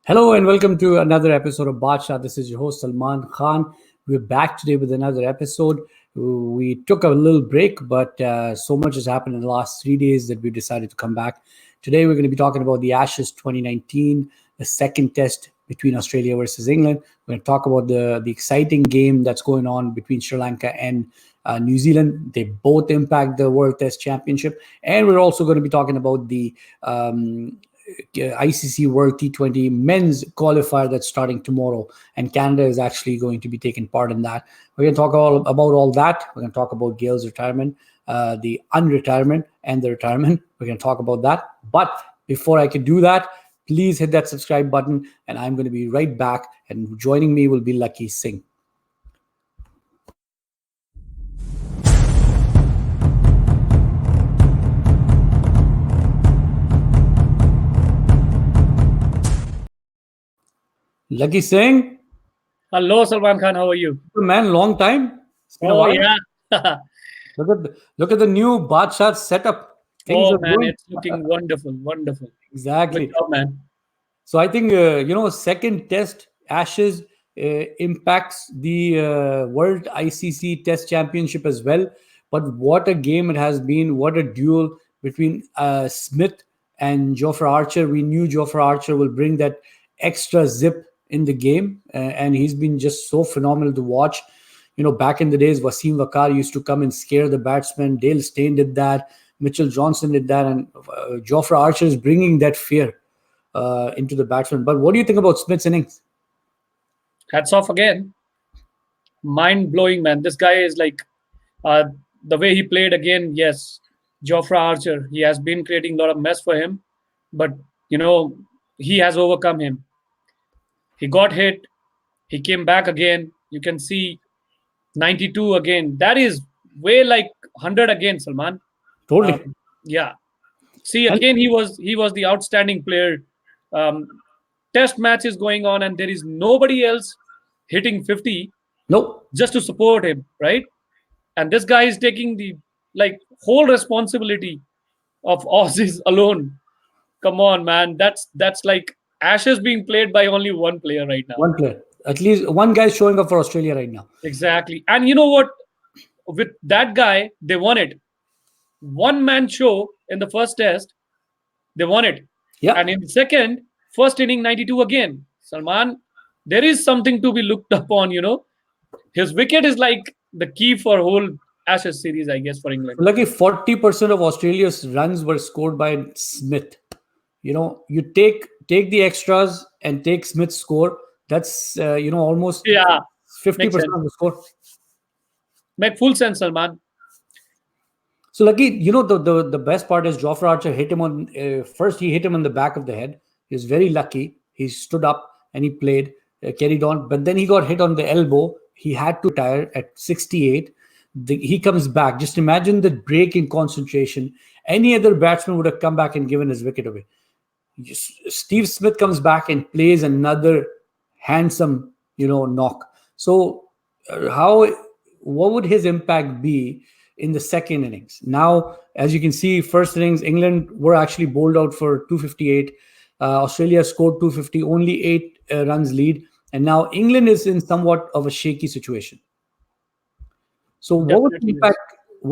Hello and welcome to another episode of BaatShaat. This is your host Salman Khan. We're back today with another episode. We took a little break, but so much has happened in the last 3 days that we decided to come back. Today we're going to be talking about the Ashes 2019, the second test between Australia versus England. We're going to talk about the exciting game that's going on between Sri Lanka and New Zealand. They both impact the World Test Championship. And we're also going to be talking about the ICC World T20 men's qualifier that's starting tomorrow, and Canada is actually going to be taking part in that. We're going to talk all about all that. We're going to talk about Gayle's retirement, the unretirement, and the retirement. We're going to talk about that. But before I can do that, please hit that subscribe button, and I'm going to be right back. And joining me will be Lucky Singh. Lucky Singh. Hello, Salman Khan. How are you? Man, long time. It's been a while. Yeah. look at the new BaatShaat setup. Things man, it's looking wonderful. Wonderful. Exactly. Good job, man. So I think, second test Ashes impacts the World ICC Test Championship as well. But what a game it has been. What a duel between Smith and Jofra Archer. We knew Jofra Archer will bring that extra zip in the game, and he's been just so phenomenal to watch. Back in the days, Wasim Wakar used to come and scare the batsmen. Dale Steyn did that. Mitchell Johnson did that, and Jofra Archer is bringing that fear into the batsman. But what do you think about Smith's innings? Hats off again. Mind-blowing, man. This guy is like, the way he played again, yes, Jofra Archer, he has been creating a lot of mess for him, but, he has overcome him. He got hit. He came back again. You can see 92 again. That is way like 100 again, Salman. Totally. Yeah. See, again, he was the outstanding player. Test match is going on, and there is nobody else hitting 50. No. Just to support him, right? And this guy is taking the whole responsibility of Aussies alone. Come on, man. That's like Ashes being played by only one player right now. One player. At least one guy is showing up for Australia right now. Exactly. And you know what? With that guy, they won it. One-man show in the first test, they won it. Yeah. And in the second, first inning, 92 again. Salman, there is something to be looked upon, His wicket is like the key for whole Ashes series, I guess, for England. Lucky 40% of Australia's runs were scored by Smith. You take the extras and take Smith's score. That's almost 50% of the score. Make full sense, Salman. So Lucky, the best part is Jofra Archer hit him on first. He hit him on the back of the head. He was very lucky. He stood up and he played, carried on. But then he got hit on the elbow. He had to retire at 68. He comes back. Just imagine the break in concentration. Any other batsman would have come back and given his wicket away. Steve Smith comes back and plays another handsome, knock. So what would his impact be in the second innings? Now, as you can see, first innings, England were actually bowled out for 258. Australia scored 250, only 8 runs lead. And now England is in somewhat of a shaky situation. So what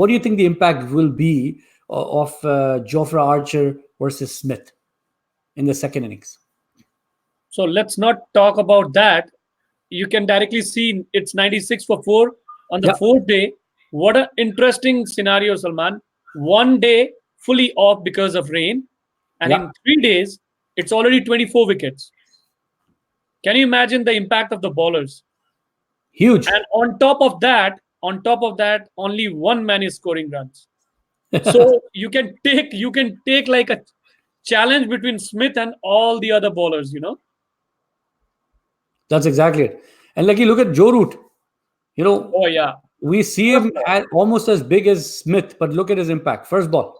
do you think the impact will be of Jofra Archer versus Smith in the second innings? So let's not talk about that. You can directly see it's 96 for 4 on the fourth day. What an interesting scenario, Salman. One day fully off because of rain, and in 3 days, it's already 24 wickets. Can you imagine the impact of the bowlers? Huge. And on top of that, only one man is scoring runs. So you can take like a challenge between Smith and all the other bowlers, That's exactly it. And Lucky, look at Joe Root. Oh yeah. We see him almost as big as Smith, but look at his impact. First ball.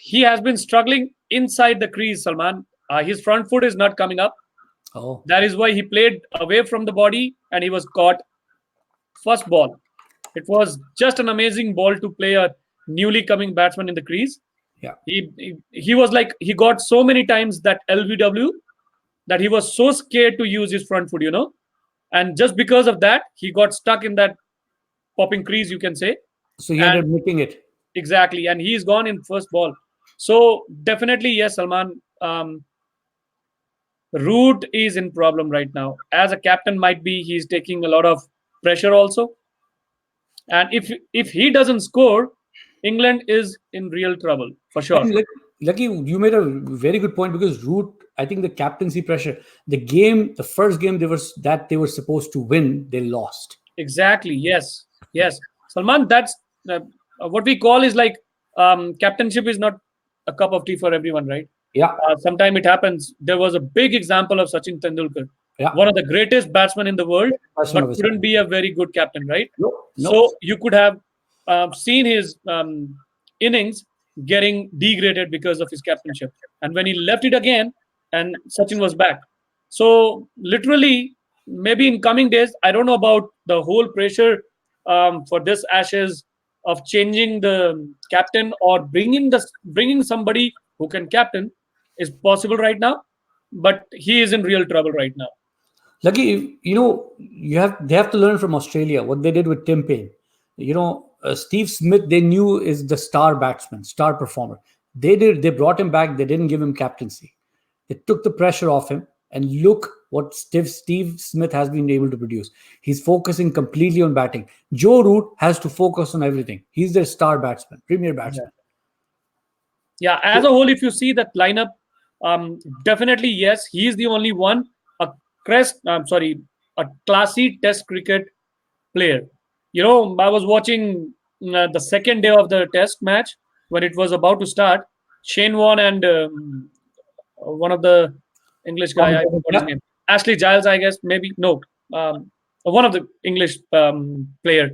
He has been struggling inside the crease, Salman. His front foot is not coming up. Oh. That is why he played away from the body and he was caught. First ball. It was just an amazing ball to play a newly coming batsman in the crease. Yeah. He was like, he got so many times that LBW, that he was so scared to use his front foot, and just because of that, he got stuck in that popping crease, you can say. So he ended And up making it. exactly, and he's gone in first ball. So definitely, yes, Salman. Root is in problem right now. As a captain, might be he's taking a lot of pressure also. And if he doesn't score, England is in real trouble for I sure. mean, Lucky, you made a very good point because Root, I think the captaincy pressure, the first game they were supposed to win, they lost. Exactly. Yes. Yes. Salman, that's what we call is like captainship is not a cup of tea for everyone, right? Yeah, Sometimes it happens. There was a big example of Sachin Tendulkar, yeah. one of the greatest batsmen in the world, That's one but of his. couldn't be a very good captain, right? No, no. So you could have seen his innings getting degraded because of his captainship. And when he left it again, and Sachin was back. So literally, maybe in coming days, I don't know about the whole pressure for this Ashes of changing the captain or bringing somebody who can captain is possible right now, but he is in real trouble right now. Lucky, they have to learn from Australia what they did with Tim Payne. Steve Smith, they knew is the star batsman, star performer. They brought him back. They didn't give him captaincy. They took the pressure off him, and look what Steve Smith has been able to produce. He's focusing completely on batting. Joe Root has to focus on everything. He's their star batsman, premier batsman. Yeah, as a whole, if you see that lineup, definitely yes, he is the only one a a classy Test cricket player. I was watching the second day of the Test match when it was about to start. Shane Warne and one of the English guy, I forgot his Yeah, name, Ashley Giles, I guess, maybe no, one of the English player.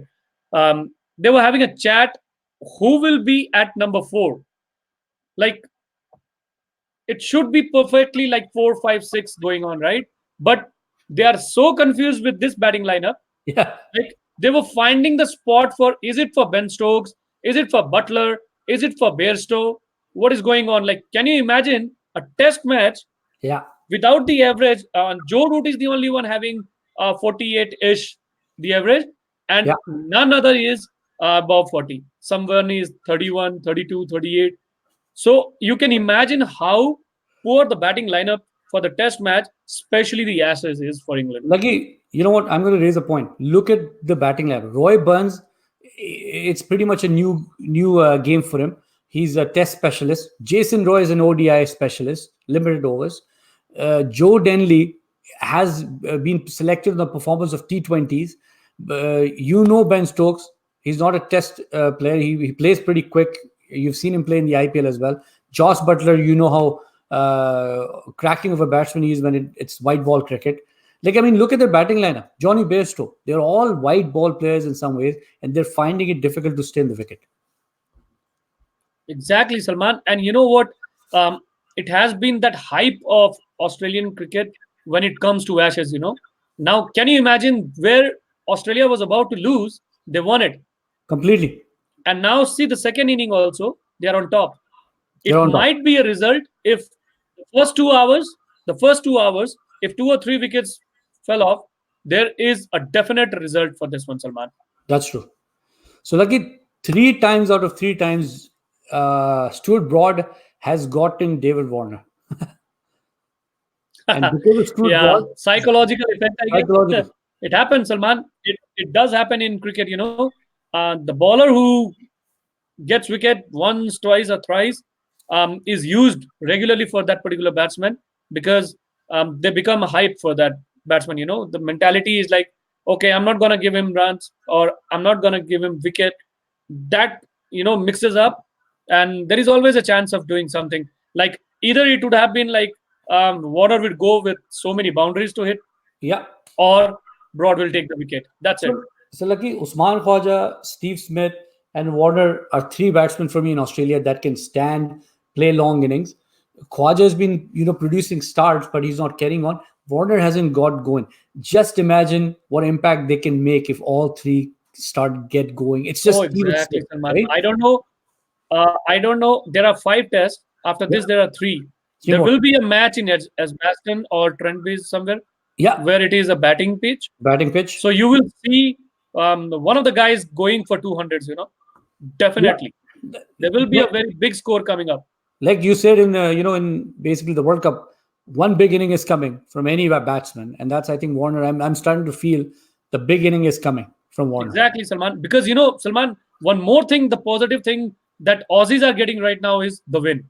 They were having a chat. Who will be at number 4? Like it should be perfectly like 4, 5, 6 going on, right? But they are so confused with this batting lineup. yeah, Like they were finding the spot for, is it for Ben Stokes? Is it for Butler? Is it for Bairstow? What is going on? Like, can you imagine a test match yeah, without the average? Joe Root is the only one having 48-ish the average, and yeah. none other is above 40. Someone is 31, 32, 38. So you can imagine how poor the batting lineup for the test match, especially the Ashes, is for England. Lucky, you know what? I'm going to raise a point. Look at the batting lineup. Roy Burns, it's pretty much a new game for him. He's a test specialist. Jason Roy is an ODI specialist, limited overs. Joe Denley has been selected on the performance of T20s. Ben Stokes, he's not a test player. He plays pretty quick. You've seen him play in the IPL as well. Josh Butler, you know how cracking of a batsman he is when it's white ball cricket. Like, I mean, look at their batting lineup. Johnny Bairstow, they're all white ball players in some ways, and they're finding it difficult to stay in the wicket. Exactly, Salman. And you know what? It has been that hype of Australian cricket when it comes to Ashes. Now, can you imagine where Australia was about to lose? They won it. Completely. And now, see the second inning also, they are on top. They're It on top. might be a result if the first 2 hours, if 2 or 3 wickets fell off, there is a definite result for this one, Salman. That's true. So, lucky 3 times out of 3 times, Stuart Broad has gotten David Warner. And because of Stuart Yeah, Broad, psychological effect, I guess. psychological. It happens, Salman. It does happen in cricket. The bowler who gets wicket once, twice, or thrice is used regularly for that particular batsman because they become a hype for that batsman. The mentality is like, okay, I'm not gonna give him runs or I'm not gonna give him wicket. That mixes up, and there is always a chance of doing something. Like either it would have been like Warner would go with so many boundaries to hit, Yeah. or Broad will take the wicket. That's it. So lucky Usman Khwaja, Steve Smith, and Warner are 3 batsmen for me in Australia that can stand, play long innings. Khwaja has been, producing starts, but he's not carrying on. Warner hasn't got going. Just imagine what impact they can make if all 3 get going. It's Oh, just even exactly, stick, Salman. right? I don't know. There are 5 tests. After Yeah. this, there are 3. There will be a match in Edgbaston or Trent somewhere Yeah, where it is a batting pitch. batting pitch. So you will see one of the guys going for 200s, Yeah, Definitely. There will be a very big score coming up. like you said in in basically the World Cup, one big inning is coming from any batsman, and that's I think Warner. I'm starting to feel the big inning is coming from Warner. Exactly, Salman. Because, Salman, one more thing, the positive thing that Aussies are getting right now is the win.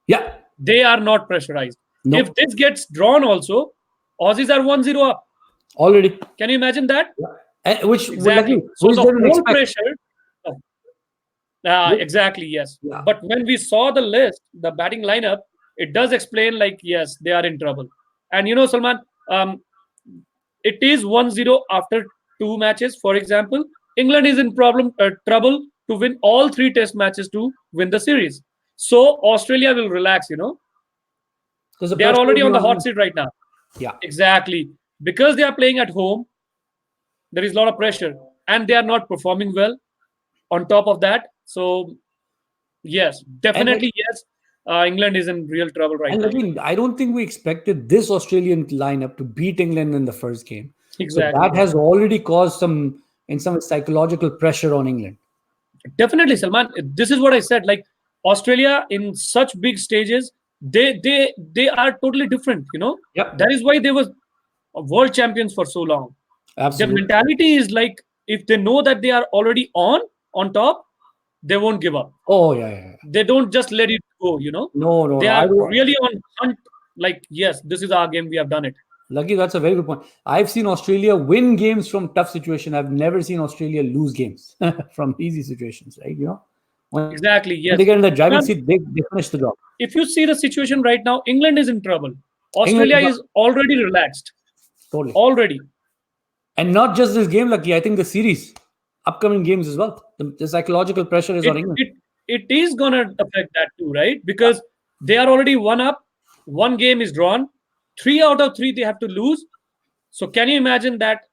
Yeah, They are not pressurized. no, If this gets drawn also, Aussies are 1-0 up. already. Can you imagine that? Yeah. And which Exactly. So which the they didn't whole expect. pressure. Exactly, yes. Yeah. But when we saw the list, the batting lineup, it does explain like, yes, they are in trouble. And Salman, it is 1-0 after two matches. For example, England is in trouble to win all three test matches to win the series. So Australia will relax, Because the They are pressure will already be on the on hot them. seat right now. Yeah. Exactly. Because they are playing at home, there is a lot of pressure. And they are not performing well on top of that. So, yes, And definitely, yes. England is in real trouble right now. again, I don't think we expected this Australian lineup to beat England in the first game. So Exactly. that has already caused some psychological pressure on England. Definitely, Salman. This is what I said. Like Australia in such big stages, they are totally different. Yep. That is why they were world champions for so long. Their Absolutely. mentality is like if they know that they are already on top, they won't give up. Oh yeah. They don't just let it go. No. They I are don't. really on hunt. Like yes, this is our game. We have done it. Lucky, that's a very good point. I've seen Australia win games from tough situations. I've never seen Australia lose games from easy situations, right? When they get in the Exactly. driving Yes. seat, they finish the job. If you see the situation right now, England is in trouble. England Australia is is already relaxed. totally. Already. And not just this game, Lucky. I think the series, upcoming games as well. The psychological pressure is on It England. it it is gonna affect that too, right? Because they are already one up. One game is drawn. 3 out of 3 they have to lose. So can you imagine that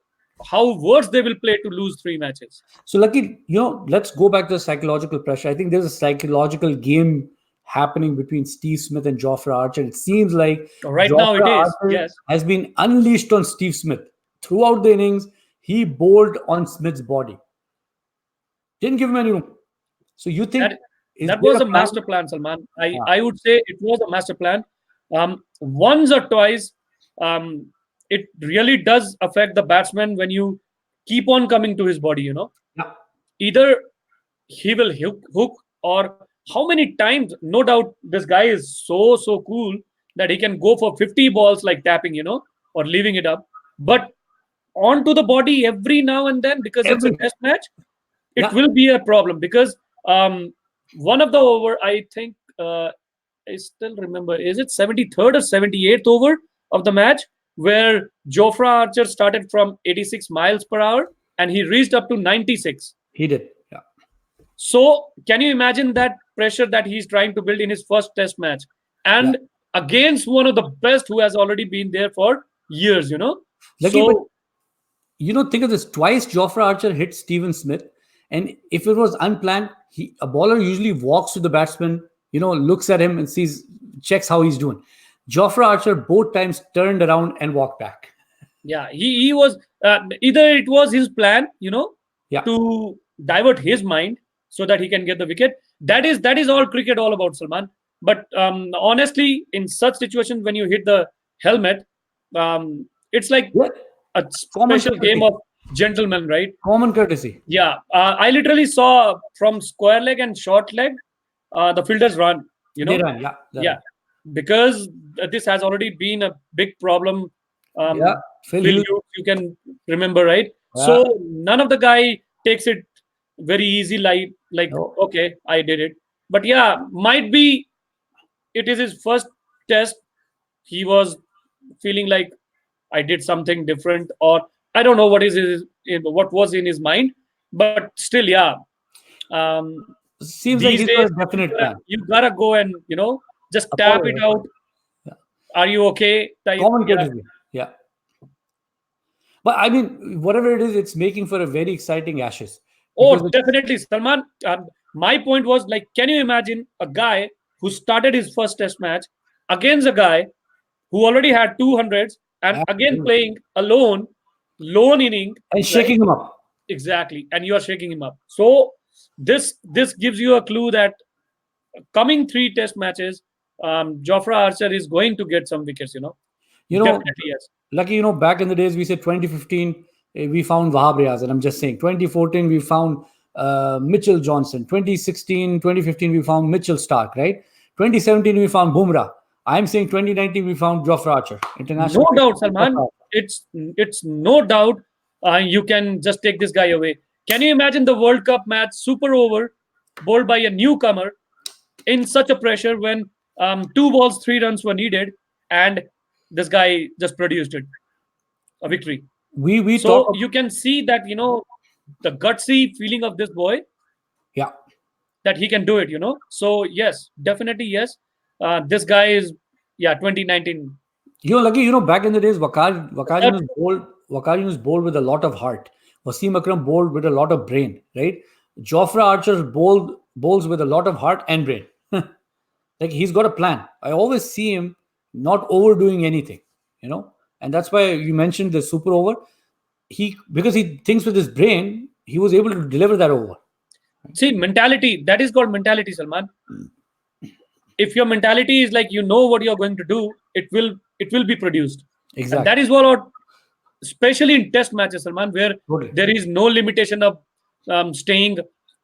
how worse they will play to lose 3 matches? So, Lucky, let's go back to the psychological pressure. I think there's a psychological game happening between Steve Smith and Jofra Archer. It seems like Right now it Jofra is. Archer Yes. has been unleashed on Steve Smith. Throughout the innings, he bowled on Smith's body. Didn't give him any room. So you think, That is that there was a a plan? master plan, Salman. I, Ah, I would say it was a master plan. Once or twice, it really does affect the batsman when you keep on coming to his body. yeah, Either he will hook or how many times, no doubt this guy is so cool that he can go for 50 balls like tapping, or leaving it up. But onto the body every now and then because it's a every, test match, it yeah, will be a problem because one of the over, I think, I still remember, is it 73rd or 78th over of the match where Jofra Archer started from 86 miles per hour and he reached up to 96. he did. Yeah, So can you imagine that pressure that he's trying to build in his first test match yeah. and against one of the best who has already been there for years? Lucky, but So think of this. Twice Jofra Archer hit Steven Smith, and if it was unplanned, a bowler usually walks to the batsman, looks at him and checks how he's doing. Jofra Archer both times turned around and walked back. yeah, he was either it was his plan, Yeah, to divert his mind so that he can get the wicket. That is all cricket all about, Salman. But honestly, in such situations when you hit the helmet, it's like yeah. a Common special game courtesy. of gentlemen, right? Common courtesy. Yeah, I literally saw from square leg and short leg, the fielders run. You They know, ran. Yeah, they yeah, ran. because this has already been a big problem. Yeah. Phil Phil Hughes. Hughes, you can remember, right? Yeah. So none of the guy takes it very easy, like No. okay, I did it. But yeah, might be it is his first test. He was feeling like I did something different, or I don't know what was in his mind. But still, yeah, Seems like these he's days got a definite plan. you gotta go and just tap it Apologize. out. Yeah. Are you okay? Type. Common Yeah. courtesy. Yeah. But I mean, whatever it is, it's making for a very exciting Ashes because Oh, definitely, Salman. My point was like, can you imagine a guy who started his first test match against a guy who already had 200s and again Absolutely. playing alone, lone inning, And right? shaking him up. Exactly, and you are shaking him up. So this gives you a clue that coming three test matches, Jofra Archer is going to get some wickets. You know, Definitely yes. Lucky, back in the days, we said 2015, we found Wahab Riaz, and I'm just saying 2014, we found Mitchell Johnson. 2016, 2015, we found Mitchell Stark, right? 2017, we found Bumrah. I'm saying 2019, we found Jofra Archer, international No cricket. doubt, Salman. It's no doubt. You can just take this guy away. Can you imagine the World Cup match, super over, bowled by a newcomer in such a pressure when 2 balls, 3 runs were needed, and this guy just produced it, a victory. We talk So of, you can see that the gutsy feeling of this boy, yeah. that he can do it. So yes, definitely yes. This guy is, yeah, 2019. Lucky, back in the days, Wakar Yunus bowled with a lot of heart. Wasim Akram bowled with a lot of brain, right? Jofra Archer bowls with a lot of heart and brain. Like he's got a plan. I always see him not overdoing anything, and that's why you mentioned the super over. Because he thinks with his brain, he was able to deliver that over. See, mentality, that is called mentality, Salman. If your mentality is like what you're going to do, it will be produced. And Exactly. that is what, especially in test matches, Salman, where Totally. there is no limitation of staying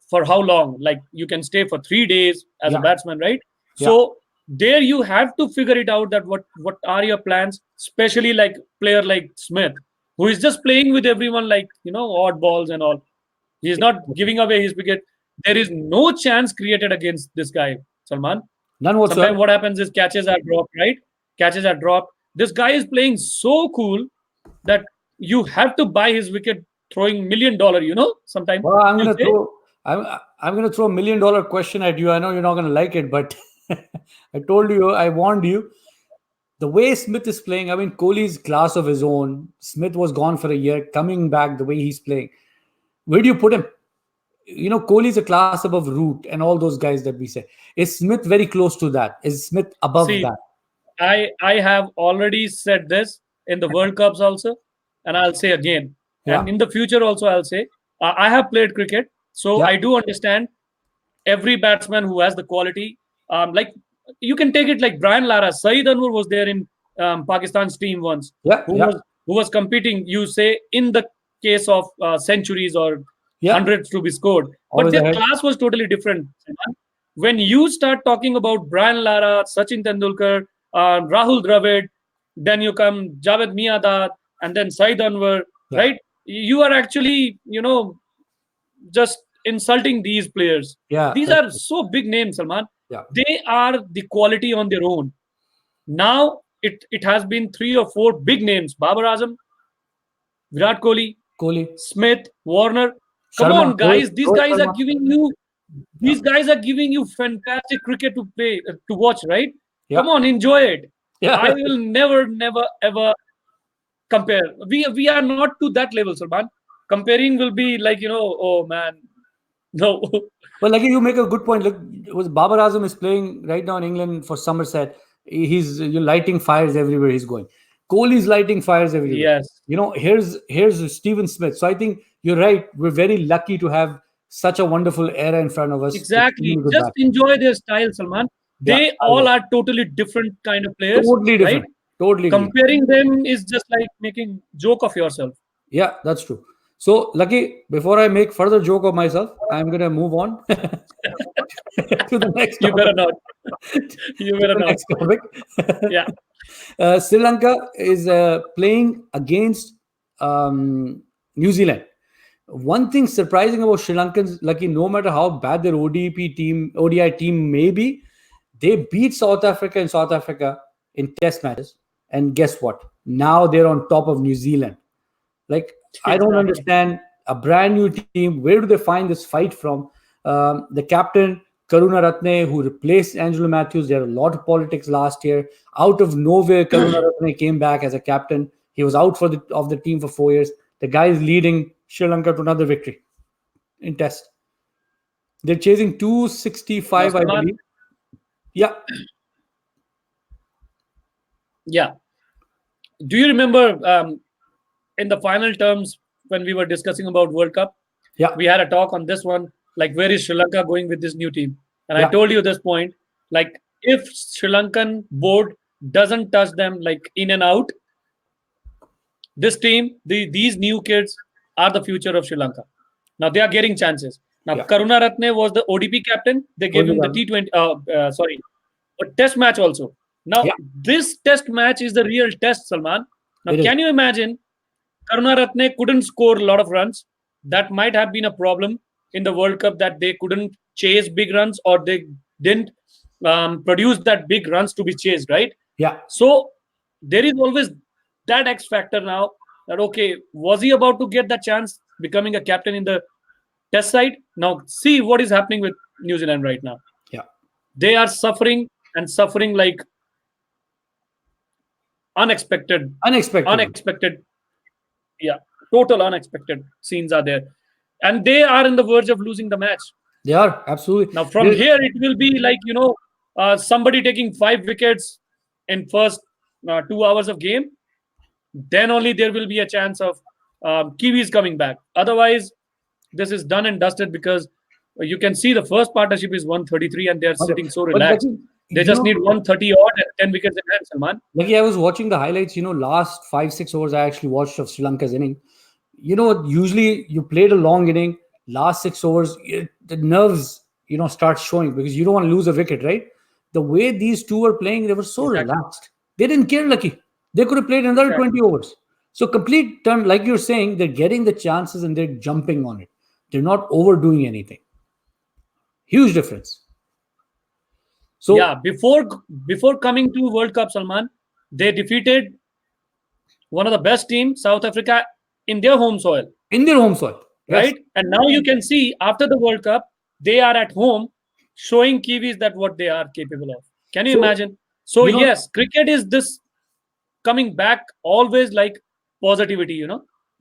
for how long. Like you can stay for 3 days as a Yeah. batsman, right? Yeah. So there you have to figure it out, that what are your plans, especially like player like Smith, who is just playing with everyone like odd balls and all. He is not giving away his wicket. There is no chance created against this guy, Salman. None Sometimes whatsoever. what happens is catches are dropped, right? Catches are dropped. This guy is playing so cool that you have to buy his wicket throwing $1 million, sometimes Well, you say. I'm gonna throw $1 million question at you. I know you're not gonna like it, but I told you, I warned you. The way Smith is playing, I mean, Kohli's class of his own. Smith was gone for a year, coming back the way he's playing. Where do you put him? Kohli's a class above Root and all those guys that we say. Is Smith very close to that? Is Smith above See, that? I have already said this in the World Cups also, and I'll say again. Yeah, And in the future also, I'll say, I have played cricket, so yeah, I do understand every batsman who has the quality. Like you can take it like Brian Lara. Saeed Anwar was there in Pakistan's team once, yeah, who yeah, was competing. You say in the case of centuries or yeah. hundreds to be scored, but Always their ahead. class was totally different. When you start talking about Brian Lara, Sachin Tendulkar, Rahul Dravid, then you come Javed Miandad, and then Saeed Anwar, Yeah, right? You are actually, just insulting these players. yeah. These That's are so big names, Salman. yeah. They are the quality on their own. Now it has been 3 or 4 big names: Babar Azam, Virat Kohli, Kohli, Smith, Warner. Come Sharma, on, guys! These Rohit guys are Sharma. giving you Yeah, these guys are giving you fantastic cricket to play, to watch, right? yeah, Come on, enjoy it. I yeah. will never, never, ever compare. We are not to that level, Salman. Comparing will be like oh man, no. Well, like you make a good point. Look, was Babar Azam is playing right now in England for Somerset. He's lighting fires everywhere he's going. Kohli's lighting fires everywhere. Yes, Here's Stephen Smith. So I think you're right. We're very lucky to have such a wonderful era in front of us with so exactly. many good Just batsmen. enjoy their style, Salman. Yeah, They I all will. are totally different kind of players, Totally right? different. Totally agree. Comparing them is just like making joke of yourself. Yeah, that's true. So, Lucky, before I make further joke of myself, I'm going to move on to the next You better topic. not. You To better the not. next topic. Yeah. Sri Lanka is playing against New Zealand. One thing surprising about Sri Lankans, Lucky, no matter how bad their ODI team may be, they beat South Africa in South Africa in test matches. And guess what? Now they're on top of New Zealand. Like, I don't Exactly. understand a brand new team. Where do they find this fight from? The captain, Karuna Ratne, who replaced Angelo Matthews, there were a lot of politics last year. Out of nowhere, Karuna Ratne came back as a captain. He was out of the team for 4 years. The guy is leading Sri Lanka to another victory in test. They're chasing Now, 265, I Salman, believe. Yeah, Yeah. Do you remember in the final terms when we were discussing about World Cup? Yeah, We had a talk on this one, like where is Sri Lanka going with this new team? And I yeah, told you this point, like if Sri Lankan board doesn't touch them like in and out, this team, these new kids are the future of Sri Lanka. Now they are getting chances. Now yeah. Karuna Ratne was the ODP captain. They gave him the Portugal. T20, sorry, a test match also. Yeah, Now this test match is the real test, Salman. Now it is. can you imagine Karunaratne couldn't score a lot of runs. That might have been a problem in the World Cup that they couldn't chase big runs or they didn't produce that big runs to be chased, right? Yeah, So there is always that X factor now that, okay, was he about to get that chance becoming a captain in the test side? Now, see what is happening with New Zealand right now. yeah. They are suffering and suffering like unexpected, Unexpectedly. unexpected yeah, total unexpected scenes are there, and they are in the verge of losing the match. They are absolutely. Now from here it will be like, somebody taking 5 wickets in first 2 hours of game. Then only there will be a chance of Kiwis coming back. Otherwise this is done and dusted, because you can see the first partnership is 133 and they are Okay. sitting so But relaxed. They just need 130 odd and 10 wickets in hand, Salman. I was watching the highlights, last 5, 6 overs I actually watched of Sri Lanka's inning. Usually you played a long inning, last 6 overs, the nerves, start showing because you don't want to lose a wicket, right? The way these two were playing, they were so Exactly. relaxed. They didn't care, Lucky. They could have played another Exactly. 20 overs. So complete turn, like you're saying, they're getting the chances and they're jumping on it. They're not overdoing anything. Huge difference. Yeah, So before coming to World Cup, Salman, they defeated one of the best teams, South Africa, in their home soil, in their home soil, yes. right? And now you can see after the World Cup, they are at home showing Kiwis that what they are capable of. Can you So, imagine? So you know, yes, cricket is this coming back always like positivity.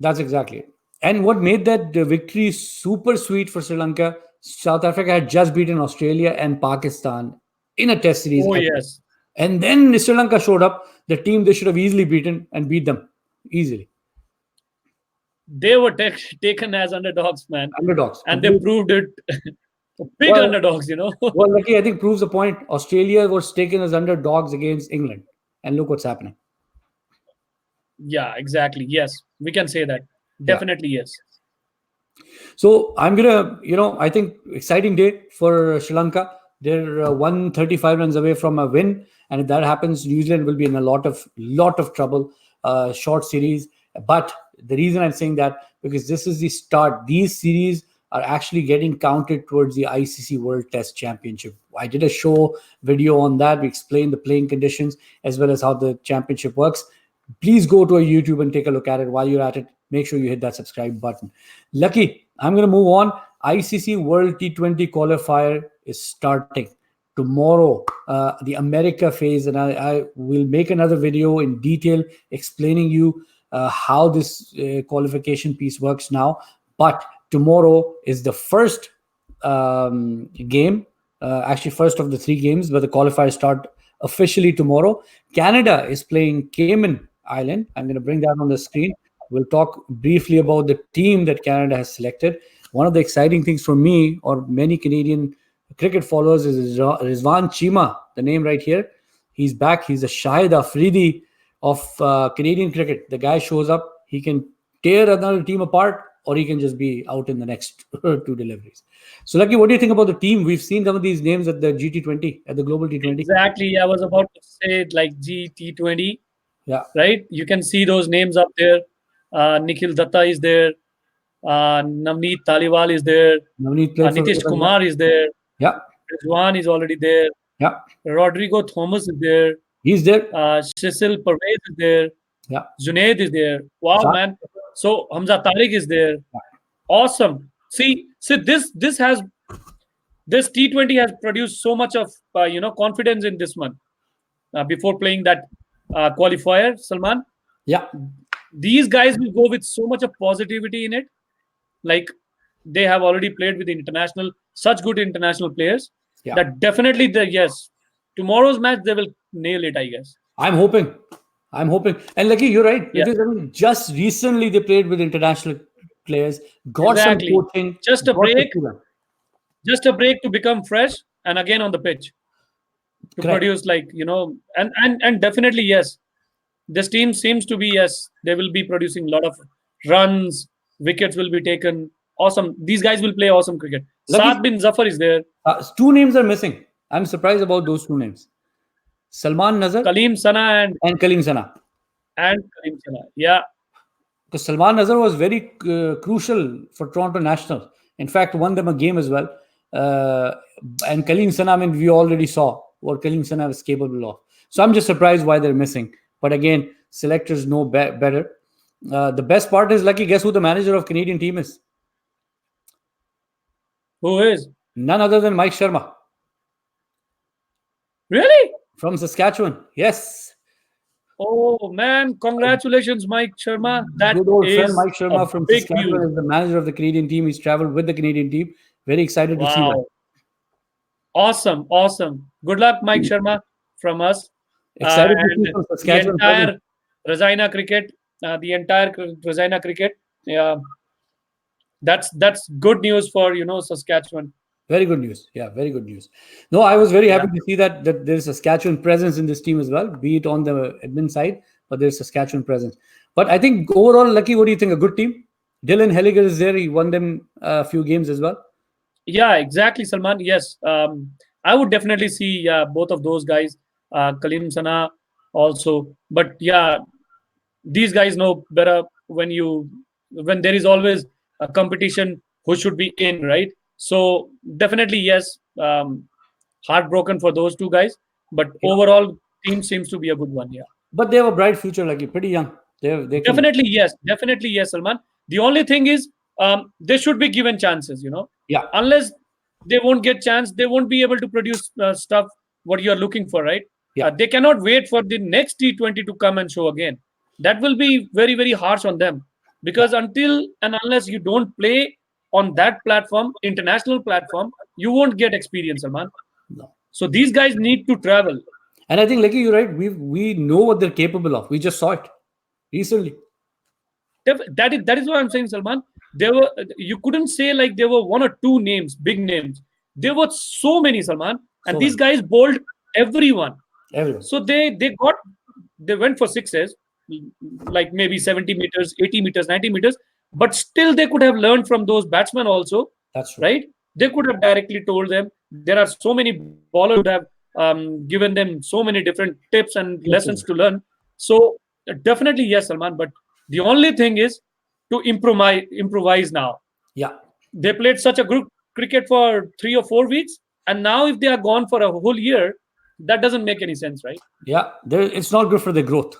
that's exactly it. And what made that victory super sweet for Sri Lanka, South Africa had just beaten Australia and Pakistan in a test series Oh at home. yes, And then Sri Lanka showed up, the team they should have easily beaten and beat them easily. they were taken as underdogs, man, Underdogs. and they Complete. proved it. Big Well, underdogs. well, Lucky, I think proves the point. Australia was taken as underdogs against England. And look what's happening. Yeah, exactly. Yes, we can say that. Yeah. Definitely yes. So I'm gonna, I think exciting day for Sri Lanka. They're 135 runs away from a win, and if that happens, New Zealand will be in a lot of trouble. Short series, but the reason I'm saying that because this is the start. These series are actually getting counted towards the ICC World Test Championship. I did a show video on that. We explained the playing conditions as well as how the championship works. Please go to our YouTube and take a look at it. While you're at it, make sure you hit that subscribe button. Lucky, I'm going to move on. ICC World T20 Qualifier is starting tomorrow, the America phase, and I will make another video in detail explaining you how this qualification piece works now. But tomorrow is the first game, actually first of the 3 games, but the qualifiers start officially tomorrow. Canada is playing Cayman Island. I'm going to bring that on the screen. We'll talk briefly about the team that Canada has selected. One of the exciting things for me or many Canadian cricket followers is Rizwan Cheema, the name right here. He's back. He's a Shahid Afridi of Canadian cricket. The guy shows up. He can tear another team apart or he can just be out in the next 2 deliveries. So, Lucky, what do you think about the team? We've seen some of these names at the GT20, at the Global T20. Exactly. I was about to say it like GT20, Yeah. right? You can see those names up there. Nikhil Datta is there. Navneet Taliwal is there. Navneet played for Nitish Venezuela. Kumar is there. Yeah. Rizwan is already there. Yeah. Rodrigo Thomas is there. He's there. Cecil Pervez is there. Yeah. Junaid is there. Wow, Shaat. man. So Hamza Tariq is there. Awesome. See, this T20 has produced so much of confidence in this month. Before playing that qualifier, Salman, Yeah. these guys will go with so much of positivity in it. Like they have already played with such good international players Yeah. that definitely yes, tomorrow's match they will nail it, I guess. I'm hoping. I'm hoping. And Lucky, you're right. Yeah, Because I mean, just recently they played with international players, got some exactly. coaching, Just a got to break, see them. just a break to become fresh and again on the pitch to Correct. produce, like, and definitely, yes, this team seems to be, yes, they will be producing a lot of runs, wickets will be taken. Awesome. These guys will play awesome cricket. Saad Lucky, bin Zafar is there. two names are missing. I'm surprised about those two names. Salman Nazar Kaleem Sana and Kalim Sana. and Kaleem Sana. Yeah. Because Salman Nazar was very crucial for Toronto National. In fact, won them a game as well. Uh, and Kalim Sana, I mean, we already saw what Kalim Sana was capable of. So I'm just surprised why they're missing. But again, selectors know better. The best part is, Lucky, guess who the manager of Canadian team is? Who is? None other than Mike Sharma Really? from Saskatchewan. Yes. Oh man, congratulations, Mike Sharma. That Good old friend is Mike a Sharma from big Saskatchewan news. is the manager of the Canadian team. He's traveled with the Canadian team. Very excited to see that. Wow. Awesome. Awesome. Good luck, Mike Sharma, from us. Excited to see And some the Saskatchewan presence. entire Razina cricket, Razina cricket. Yeah, that's good news for Saskatchewan. Very good news. Yeah, very good news. No, I was very Yeah. happy to see that there's Saskatchewan presence in this team as well, be it on the admin side, but there's Saskatchewan presence. But I think overall, Lucky, what do you think? A good team? Dylan Helliger is there. He won them a few games as well. Yeah, exactly, Salman. Yes, I would definitely see both of those guys, Kalim Sana also. But yeah, these guys know better when there is always a competition who should be in, right? So definitely, yes, heartbroken for those two guys. But Yeah. overall, team seems to be a good one. Yeah. But they have a bright future, Lucky. Pretty young. They can. Definitely yes, Salman. The only thing is, they should be given chances. Yeah. Unless they won't get chance, they won't be able to produce stuff what you are looking for, right? Yeah. They cannot wait for the next T20 to come and show again. That will be very very harsh on them, Yeah. because until and unless you don't play on that platform, international platform, you won't get experience, Salman. No. So these guys need to travel. And I think, Lucky, you're right. We know what they're capable of. We just saw it recently. That is what I'm saying, Salman. There were You couldn't say like there were one or two names, big names. There were so many, Salman, and So these many. guys bowled everyone. Everyone. So they went for sixes, like maybe 70 meters, 80 meters, 90 meters, but still they could have learned from those batsmen also, That's true. right? They could have directly told them. There are so many bowlers who have given them so many different tips and Yes, lessons to learn. So definitely yes, Salman. But the only thing is to improvise now. yeah. They played such a good cricket for 3 or 4 weeks, and now if they are gone for a whole year, that doesn't make any sense, right? Yeah. It's not good for their growth.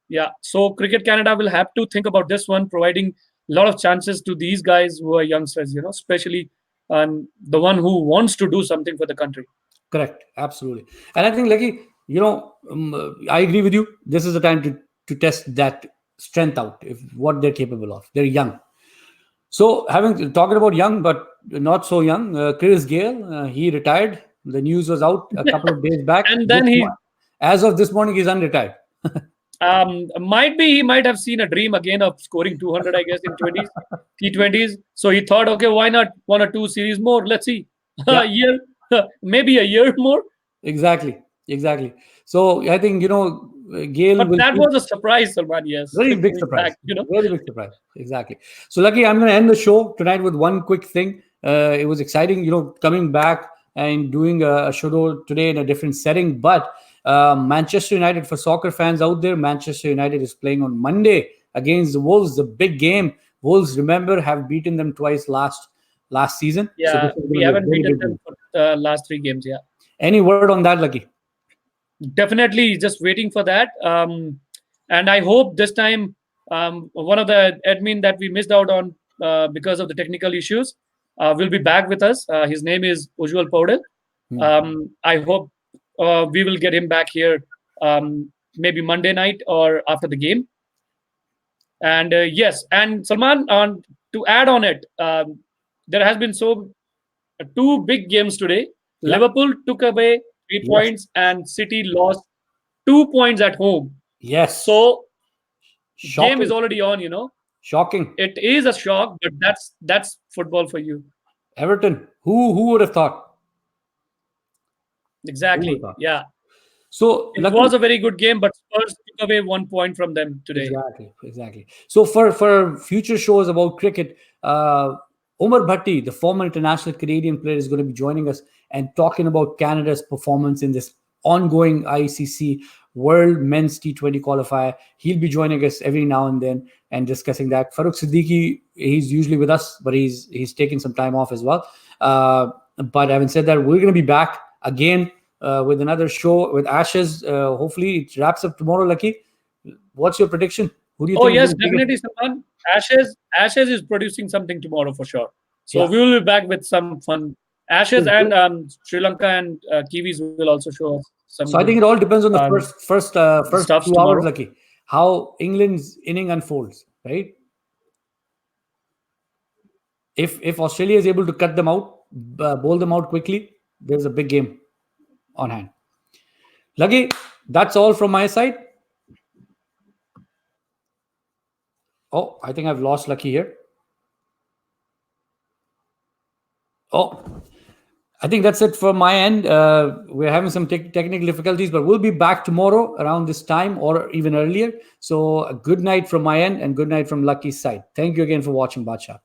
Yeah. So Cricket Canada will have to think about this one, providing a lot of chances to these guys who are youngsters, especially the one who wants to do something for the country. Correct. Absolutely. And I think, Lucky, I agree with you. This is the time to test that strength out, if what they're capable of. They're young. So, having talking about young, but not so young, Chris Gayle, he retired. The news was out a couple of days back. And then As of this morning, he's unretired. might be he might have seen a dream again of scoring 200, I guess, in T20s. So he thought, okay, why not one or two series more? Let's see, Yeah. a year, maybe a year more. Exactly. Exactly. So, I think, Gayle But will that keep. was a surprise, Salman. Yes, Very big going surprise. back. Very big surprise. Exactly. So, Lucky, I'm going to end the show tonight with one quick thing. It was exciting, coming back and doing a show today in a different setting. But Manchester United, for soccer fans out there, Manchester United is playing on Monday against the Wolves, the big game. Wolves, remember, have beaten them twice last season. So Yeah, this is we going to be a haven't very beaten big them game. for the last 3 games. Yeah, Any word on that, Lucky? definitely just waiting for that. And I hope this time, one of the admin that we missed out on because of the technical issues will be back with us. His name is Ujjwal Paudel. Hmm. I hope we will get him back here, maybe Monday night or after the game. And yes, and Salman, to add on it, there has been two big games today. Yeah. Liverpool took away three Yes. points, and City lost 2 points at home. Yes. So game Shocking. is already on. Shocking. It is a shock, but that's football for you. Everton. Who would have thought? Who would have Exactly. thought? Yeah. So It lucky. was a very good game, but Spurs took away 1 point from them today. Exactly. So for future shows about cricket, Omar Bhatti, the former international Canadian player, is going to be joining us and talking about Canada's performance in this ongoing ICC World Men's T20 Qualifier. He'll be joining us every now and then and discussing that. Farrukh Siddiqui, he's usually with us, but he's taking some time off as well. But having said that, we're going to be back again with another show with Ashes. Hopefully, it wraps up tomorrow, Lucky. What's your prediction? Who do you Oh think is yes, going to take it? definitely, Salman. Ashes is producing something tomorrow for sure. So Yeah. we will be back with some fun. Ashes and So Sri Lanka and Kiwis will also show us some I good think it all depends on the first stuffs 2 hours, tomorrow. Lucky. How England's inning unfolds, right? If Australia is able to cut them out, bowl them out quickly, there's a big game on hand. Lucky, that's all from my side. Oh, I think I've lost Lucky here. Oh, I think that's it from my end. We're having some technical difficulties, but we'll be back tomorrow around this time or even earlier. So, a good night from my end and good night from Lucky's side. Thank you again for watching BaatShaat.